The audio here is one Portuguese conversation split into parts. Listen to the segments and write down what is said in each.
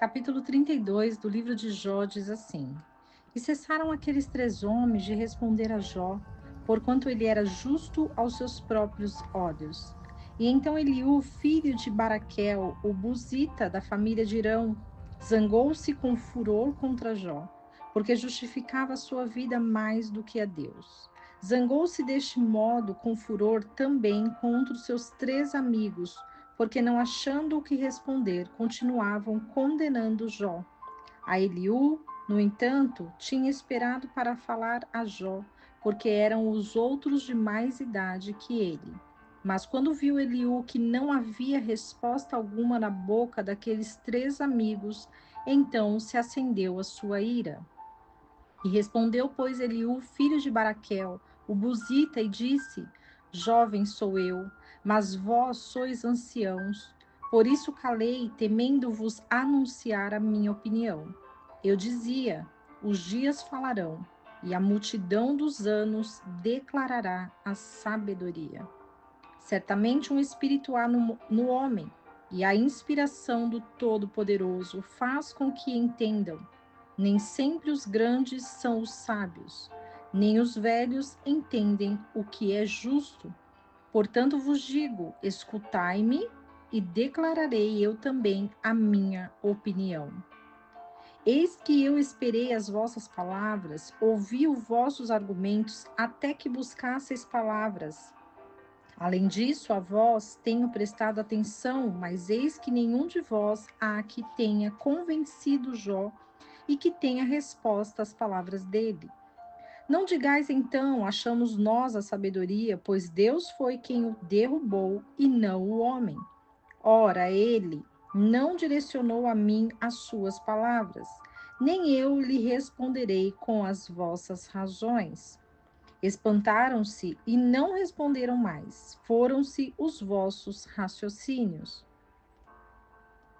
Capítulo 32 do livro de Jó diz assim: E cessaram aqueles 3 homens de responder a Jó, porquanto ele era justo aos seus próprios olhos. E então Eliú, filho de Baraquel, o buzita da família de Irão, zangou-se com furor contra Jó, porque justificava a sua vida mais do que a Deus. Zangou-se deste modo com furor também contra os seus 3 amigos, porque não achando o que responder, continuavam condenando Jó. A Eliú, no entanto, tinha esperado para falar a Jó, porque eram os outros de mais idade que ele. Mas quando viu Eliú que não havia resposta alguma na boca daqueles 3 amigos, então se acendeu a sua ira. E respondeu, pois, Eliú, filho de Baraquel, o buzita, e disse: Jovem sou eu, mas vós sois anciãos. Por isso calei, temendo vos anunciar a minha opinião. Eu dizia: os dias falarão, e a multidão dos anos declarará a sabedoria. Certamente um espírito há no homem, e a inspiração do Todo-Poderoso faz com que entendam. Nem sempre os grandes são os sábios, nem os velhos entendem o que é justo. Portanto vos digo: escutai-me e declararei eu também a minha opinião. Eis que eu esperei as vossas palavras, ouvi os vossos argumentos, até que buscasseis palavras. Além disso, a vós tenho prestado atenção, mas eis que nenhum de vós há que tenha convencido Jó e que tenha resposta às palavras dele. Não digais então, achamos nós a sabedoria, pois Deus foi quem o derrubou e não o homem. Ora, ele não direcionou a mim as suas palavras, nem eu lhe responderei com as vossas razões. Espantaram-se e não responderam mais. Foram-se os vossos raciocínios.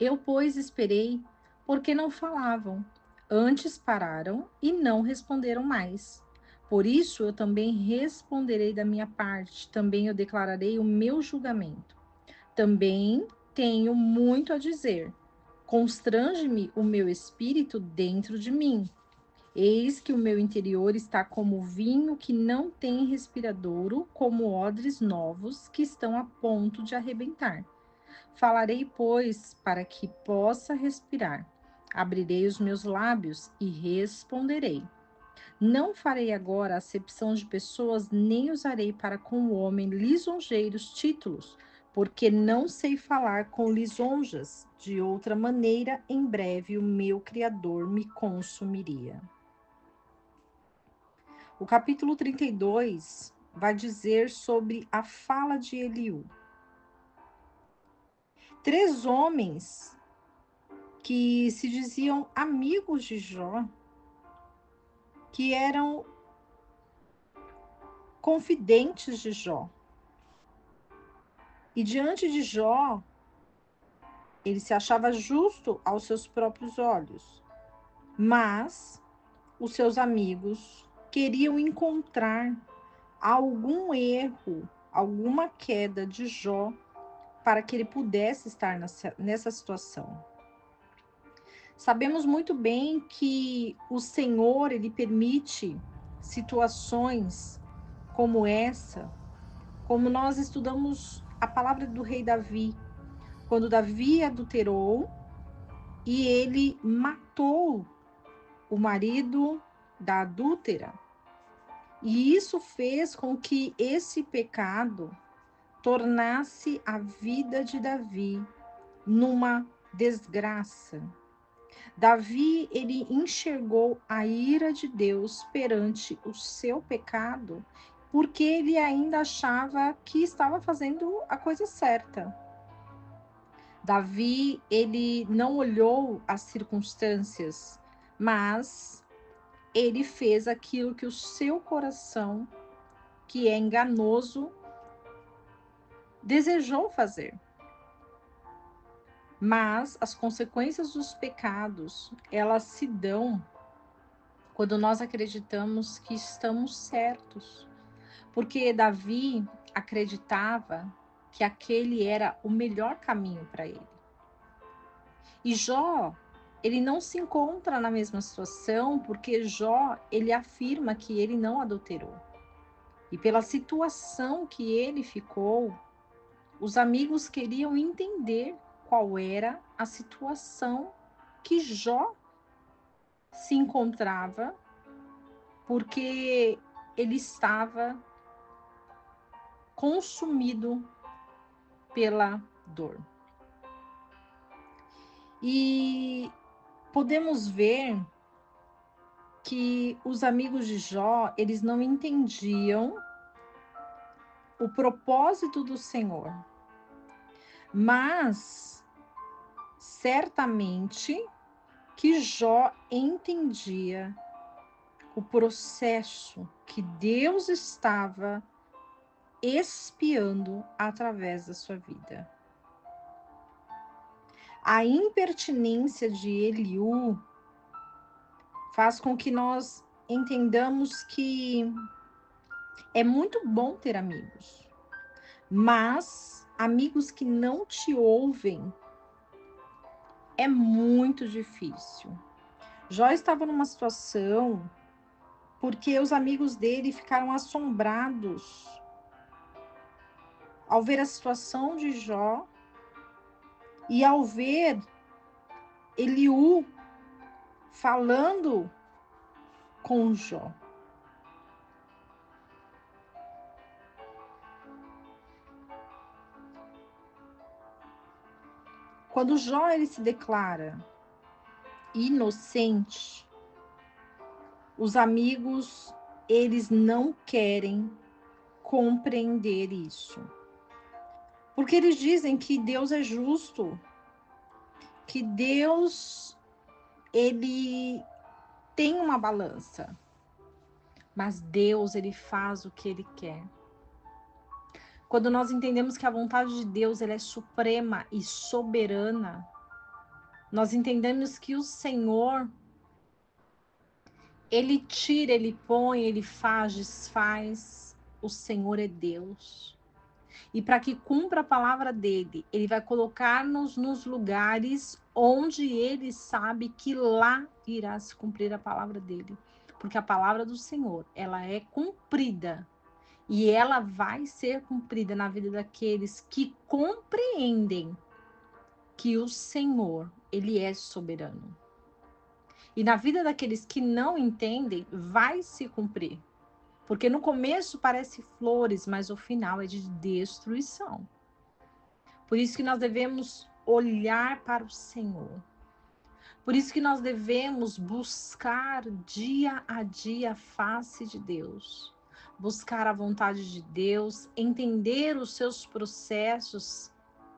Eu, pois, esperei, porque não falavam. Antes pararam e não responderam mais. Por isso eu também responderei da minha parte, também eu declararei o meu julgamento. Também tenho muito a dizer. Constrange-me o meu espírito dentro de mim. Eis que o meu interior está como vinho que não tem respiradouro, como odres novos que estão a ponto de arrebentar. Falarei, pois, para que possa respirar. Abrirei os meus lábios e responderei. Não farei agora acepção de pessoas, nem usarei para com o homem lisonjeiros títulos, porque não sei falar com lisonjas. De outra maneira, em breve o meu Criador me consumiria. O capítulo 32 vai dizer sobre a fala de Eliú. 3 homens que se diziam amigos de Jó, que eram confidentes de Jó. E diante de Jó, ele se achava justo aos seus próprios olhos, mas os seus amigos queriam encontrar algum erro, alguma queda de Jó para que ele pudesse estar nessa situação. Sabemos muito bem que o Senhor, ele permite situações como essa, como nós estudamos a palavra do rei Davi, quando Davi adulterou e ele matou o marido da adúltera. E isso fez com que esse pecado tornasse a vida de Davi numa desgraça. Davi, ele enxergou a ira de Deus perante o seu pecado, porque ele ainda achava que estava fazendo a coisa certa. Davi, ele não olhou as circunstâncias, mas ele fez aquilo que o seu coração, que é enganoso, desejou fazer. Mas as consequências dos pecados, elas se dão quando nós acreditamos que estamos certos. Porque Davi acreditava que aquele era o melhor caminho para ele. E Jó, ele não se encontra na mesma situação, porque Jó, ele afirma que ele não adulterou. E pela situação que ele ficou, os amigos queriam entender qual era a situação que Jó se encontrava, porque ele estava consumido pela dor. E podemos ver que os amigos de Jó, eles não entendiam o propósito do Senhor, mas certamente que Jó entendia o processo que Deus estava espiando através da sua vida. A impertinência de Eliú faz com que nós entendamos que é muito bom ter amigos, mas amigos que não te ouvem é muito difícil. Jó estava numa situação porque os amigos dele ficaram assombrados ao ver a situação de Jó e ao ver Eliú falando com Jó. Quando Jó ele se declara inocente, os amigos eles não querem compreender isso. Porque eles dizem que Deus é justo, que Deus ele tem uma balança, mas Deus ele faz o que ele quer. Quando nós entendemos que a vontade de Deus ela é suprema e soberana, nós entendemos que o Senhor ele tira, ele põe, ele faz, desfaz. O Senhor é Deus. E para que cumpra a palavra dele, ele vai colocar-nos nos lugares onde ele sabe que lá irá se cumprir a palavra dele. Porque a palavra do Senhor, ela é cumprida. E ela vai ser cumprida na vida daqueles que compreendem que o Senhor, ele é soberano. E na vida daqueles que não entendem, vai se cumprir. Porque no começo parece flores, mas o final é de destruição. Por isso que nós devemos olhar para o Senhor. Por isso que nós devemos buscar dia a dia a face de Deus. Buscar a vontade de Deus, entender os seus processos,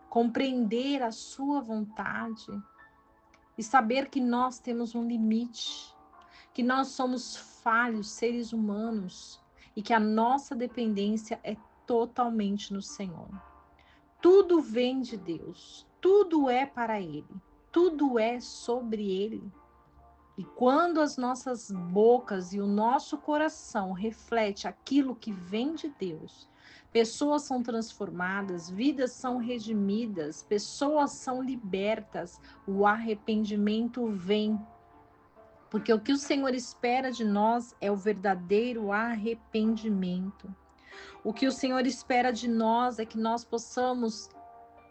compreender a sua vontade e saber que nós temos um limite, que nós somos falhos, seres humanos, e que a nossa dependência é totalmente no Senhor. Tudo vem de Deus, tudo é para Ele, tudo é sobre Ele. E quando as nossas bocas e o nosso coração reflete aquilo que vem de Deus, pessoas são transformadas, vidas são redimidas, pessoas são libertas, o arrependimento vem. Porque o que o Senhor espera de nós é o verdadeiro arrependimento. O que o Senhor espera de nós é que nós possamos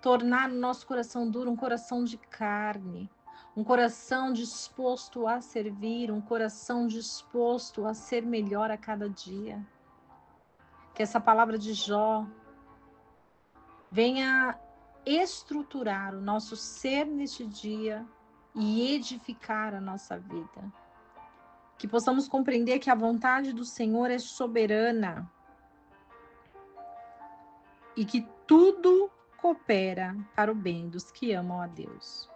tornar o nosso coração duro um coração de carne, um coração disposto a servir, um coração disposto a ser melhor a cada dia. Que essa palavra de Jó venha estruturar o nosso ser neste dia e edificar a nossa vida. Que possamos compreender que a vontade do Senhor é soberana e que tudo coopera para o bem dos que amam a Deus.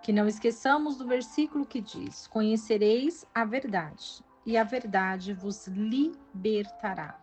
Que não esqueçamos do versículo que diz: conhecereis a verdade, e a verdade vos libertará.